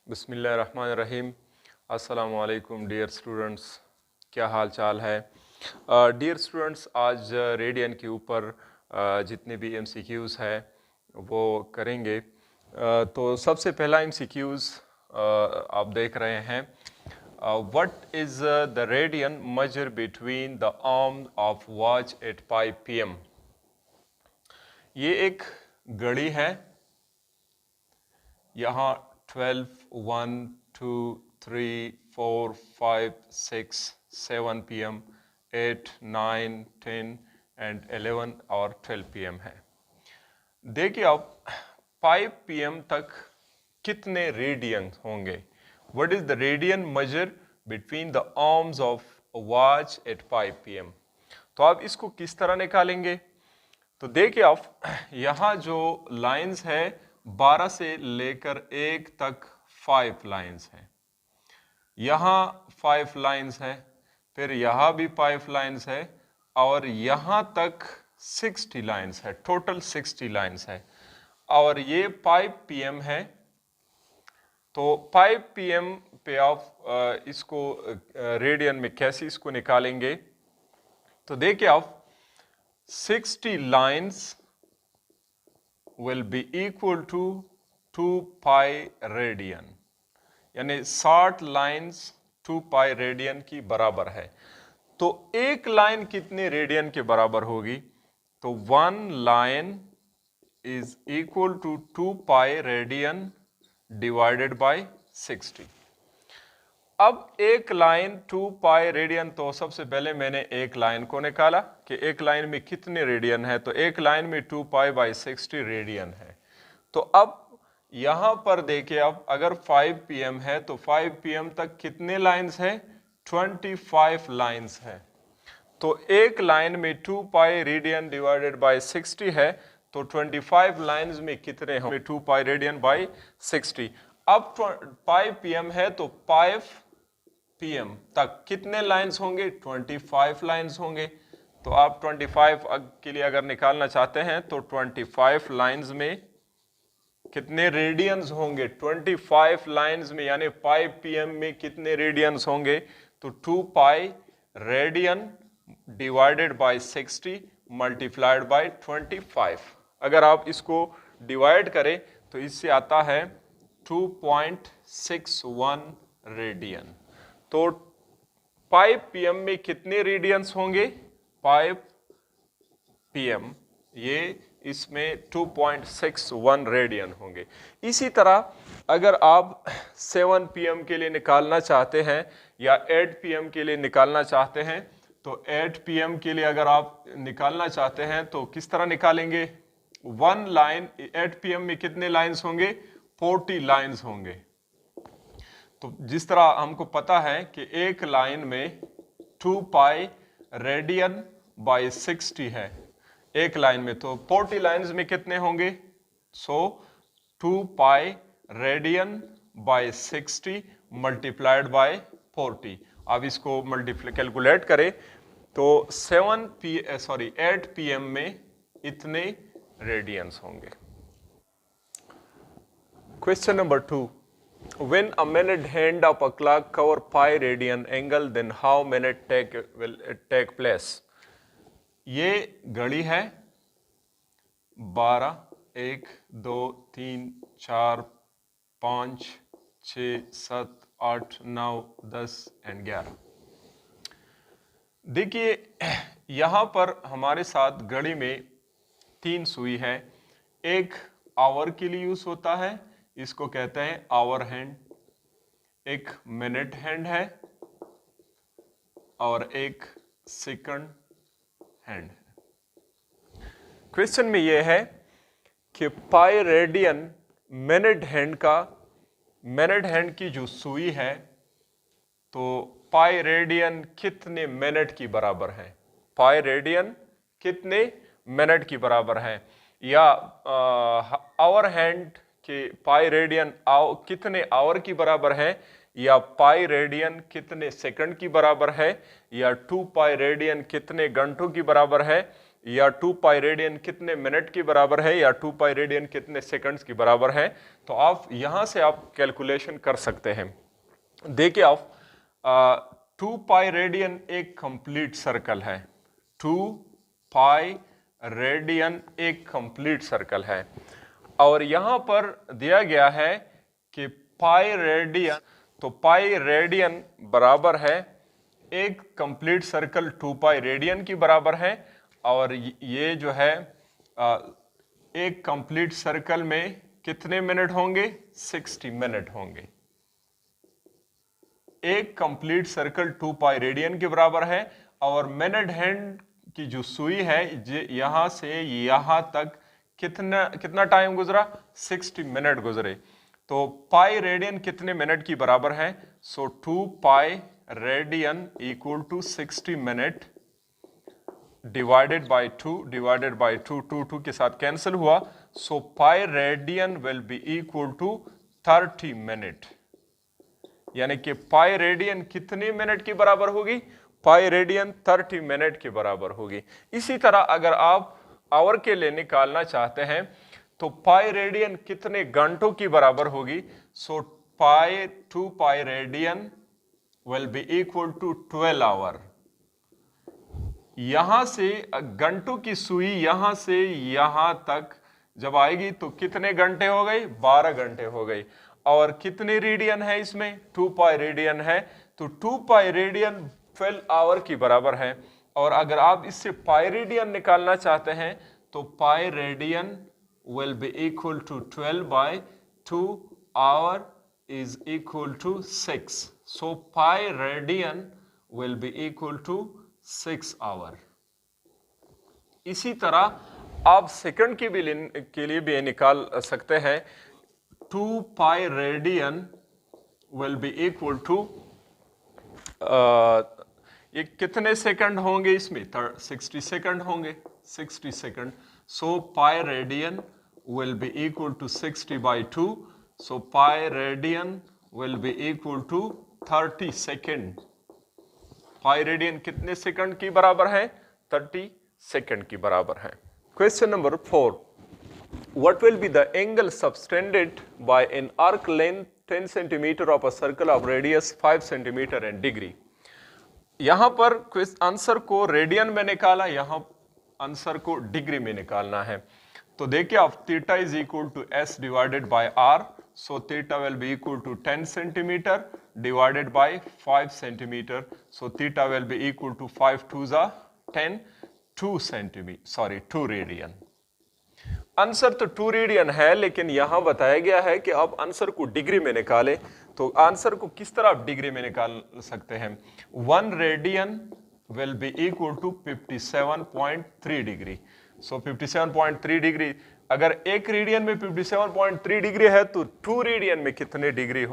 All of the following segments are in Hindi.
बिस्मिल्लाहिर्रहमानिर्रहीम। अस्सलामु अलैकुम डियर स्टूडेंट्स, क्या हाल चाल है। डियर स्टूडेंट्स, आज रेडियन के ऊपर जितने भी MCQs है वो करेंगे। तो सबसे पहला MCQs आप देख रहे हैं, what is the radian measure between the arm of watch at 5 PM। ये एक घड़ी है, यहाँ 12, 1, 2, 3, 4, 5, 6, 7 PM, 8, 9, 10 एंड 11 और 12 PM है। देखिए अब 5 PM तक कितने रेडियन होंगे। What is the radian measure between the arms of watch at 5 PM। तो आप इसको किस तरह निकालेंगे। तो देखिए आप यहाँ जो लाइंस है 12 से लेकर 1 तक 5 लाइंस हैं, यहाँ 5 लाइंस है, फिर यहाँ भी 5 लाइंस है और यहाँ तक 60 लाइंस है, टोटल 60 लाइंस है और ये 5 PM है। तो 5 PM पे आप इसको रेडियन में कैसे इसको निकालेंगे। तो देखिए आप 60 lines will be equal to 2 pi radian, यानी 60 लाइन्स 2 pi रेडियन की बराबर है। तो एक लाइन कितने रेडियन के बराबर होगी। तो 1 line is equal to 2 pi radian divided by 60। अब एक लाइन 2 पाई रेडियन, तो सबसे पहले मैंने एक लाइन को निकाला कि एक लाइन में कितने रेडियन है। तो एक लाइन में 2 पाई बाई 60 रेडियन है। तो अब यहां पर देखिए, अब अगर 5 PM है तो 5 PM तक कितने लाइंस है, 25 लाइंस है। तो एक लाइन में 2 पाई रेडियन डिवाइडेड बाय 60 है, तो 25 लाइंस में कितने होंगे, 2 पाई रेडियन बाई 60। अब 5 PM है तो 5 PM तक कितने लाइंस होंगे, 25 लाइंस होंगे। तो आप 25 के लिए अगर निकालना चाहते हैं तो 25 लाइंस में कितने रेडियंस होंगे, 25 लाइंस में यानी 5 PM में कितने रेडियंस होंगे। तो 2 pi radian divided by 60 multiplied bye 25। अगर आप इसको डिवाइड करें तो इससे आता है 2.61 रेडियन। तो 5 PM में कितने रेडियंस होंगे, 5 PM ये इसमें 2.61 रेडियन होंगे। इसी तरह अगर आप 7 PM के लिए निकालना चाहते हैं या 8 PM के लिए निकालना चाहते हैं, तो 8 PM के लिए अगर आप निकालना चाहते हैं तो किस तरह निकालेंगे। 1 लाइन 8 PM में कितने लाइंस होंगे, 40 लाइंस होंगे। तो जिस तरह हमको पता है कि एक लाइन में 2 पाई रेडियन बाय 60 है एक लाइन में, तो 40 लाइंस में कितने होंगे। So 2 pi radian by 60 multiplied by 40। अब इसको कैलकुलेट करें तो 8 PM में इतने रेडियंस होंगे। Question number 2, when a minute hand of a clock cover pi radian angle, then how minute will it take place। ये घड़ी है 12, 1, 2, 3, 4, 5, 6, 7, 8, 9, 10 एंड 11। देखिए यहां पर हमारे साथ घड़ी में 3 सुई है। एक आवर के लिए यूज होता है, इसको कहते हैं आवर हैंड। एक मिनट हैंड है और एक सेकंड हैंड है। क्वेश्चन में यह है कि पाई रेडियन मिनट हैंड की जो सुई है, तो पाई रेडियन कितने मिनट की बराबर है, पाई रेडियन कितने मिनट की बराबर है। या आवर हैंड कि पाई रेडियन कितने आवर की बराबर है, या पाई रेडियन कितने सेकंड की बराबर है, या 2 पाई रेडियन कितने घंटों की बराबर है, या 2 पाई रेडियन कितने मिनट की बराबर है या 2 पाई रेडियन कितने सेकंड्स की बराबर है, तो आप यहां से आप कैलकुलेशन कर सकते हैं। देखिए आप 2 पाई रेडियन एक कंप्लीट सर्कल है, 2 पाई रेडियन एक कंप्लीट सर्कल है, और यहां पर दिया गया है कि पाई रेडियन, तो पाई रेडियन बराबर है एक कंप्लीट सर्कल 2 पाई रेडियन की बराबर है, और ये जो है एक कंप्लीट सर्कल में कितने मिनट होंगे, 60 मिनट होंगे। एक कंप्लीट सर्कल 2 पाई रेडियन के बराबर है, और मिनट हैंड की जो सुई है यहां से यहां तक कितना टाइम गुजरा, 60 मिनट गुजरे। तो पाई रेडियन कितने मिनट की बराबर है, so 2 pi radian equal to 60 minute divided by 2 2 के साथ कैंसिल हुआ, so pi radian will be equal to 30 minute. यानी कि पाई रेडियन कितने मिनट की बराबर होगी, पाई रेडियन 30 मिनट के बराबर होगी। इसी तरह अगर आप आवर के लिए निकालना चाहते हैं तो पाई रेडियन कितने घंटों की बराबर होगी, so 2 pi radian will be equal to 12 hour. यहां से घंटों की सुई यहां से यहां तक जब आएगी तो कितने घंटे हो गए, 12 घंटे हो गए। और कितने रेडियन है इसमें, 2 पाई रेडियन है, तो 2 पाई रेडियन 12 आवर की बराबर है। और अगर आप इससे पाई रेडियन निकालना चाहते हैं तो pi radian will be equal to 12 by 2 hour is equal to 6, so pi radian will be equal to 6 hour. इसी तरह आप सेकंड के लिए भी निकाल सकते हैं, 2 pi radian will be equal to, ये कितने सेकंड होंगे इसमें, 60 सेकंड होंगे, 60 second. So pi radian will be equal to 60 by 2, so pi radian will be equal to 30 second. Pi radian कितने सेकंड की बराबर है, 30 सेकंड की बराबर है। Question number 4, what will be the angle subtended by an arc length 10 centimeter of a circle of radius 5 centimeter and degree। यहां पर आंसर को रेडियन में निकाला, यहां आंसर को डिग्री में निकालना है। तो देखिए आप theta is equal to S divided by R, so theta will be equal to 10 centimetre divided by 5 centimetre, so theta will be equal to 5 2 जा 10, 2 रेडियन। आंसर तो 2 रेडियन है, लेकिन यहां बताया गया है कि आप आंसर को डिग्री में निकालें। तो आंसर को किस तरह आप डिग्री में निकाल सकते हैं, 1 radian will be equal to 57.3 degree. So 57.3 degree, अगर एक रेडियन में 57.3 डिग्री है तो 2 रेडियन में कितने डिग्री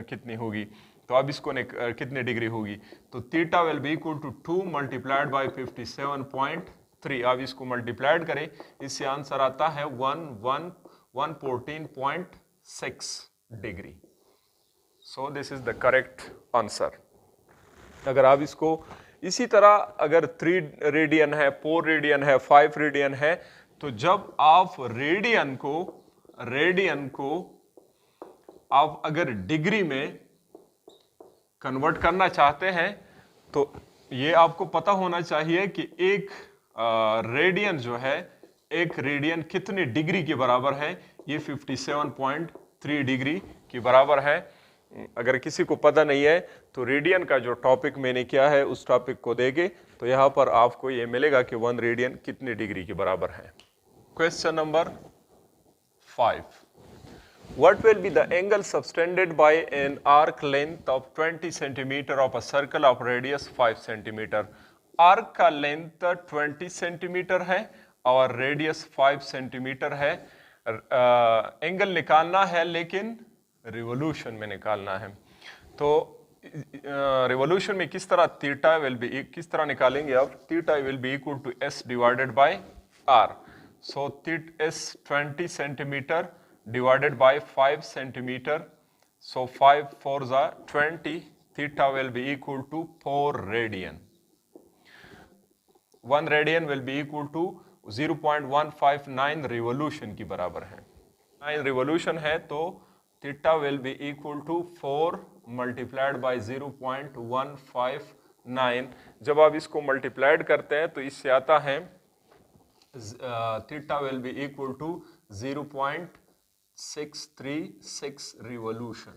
कितनी होगी, तो अब इसको कितने डिग्री होगी, तो theta will be equal to 2 multiplied by 57.3। अब इसको मल्टीप्लाइड करें, इससे आंसर आता है 114.6 degree. So this is the correct answer. अगर आप इसको इसी तरह अगर 3 रेडियन है, 4 रेडियन है, 5 रेडियन है, तो जब आप रेडियन को आप अगर डिग्री में कन्वर्ट करना चाहते हैं तो ये आपको पता होना चाहिए कि एक रेडियन जो है, एक रेडियन कितने डिग्री के बराबर है, ये 57.3 डिग्री के बराबर है। अगर किसी को पता नहीं है तो रेडियन का जो टॉपिक मैंने किया है उस टॉपिक को देखे तो यहां पर आपको ये मिलेगा कि 1 रेडियन कितने डिग्री के बराबर है। Question number 5, what will be the angle subtended by an arc length of 20 centimeter of a circle of radius 5 centimeter। Arc का लेंथ 20 सेंटीमीटर है और रेडियस 5 सेंटीमीटर है। एंगल निकालना है लेकिन रिवोल्यूशन में निकालना है। तो रिवोल्यूशन में किस तरह थीटा विल बी, किस तरह निकालेंगे आप, theta will be equal to S divided by R. So S 20 centimetre divided by 5 centimeter, so 5 4s are 20, theta will be equal to 4 radian। 1 radian will be equal to 0.159 revolution की बराबर है। 9 रिवोल्यूशन है तो theta will be equal to 4 multiplied by 0.159। जब आप इसको मल्टीप्लाइड करते हैं तो इससे आता है theta will be equal to 0.636 revolution.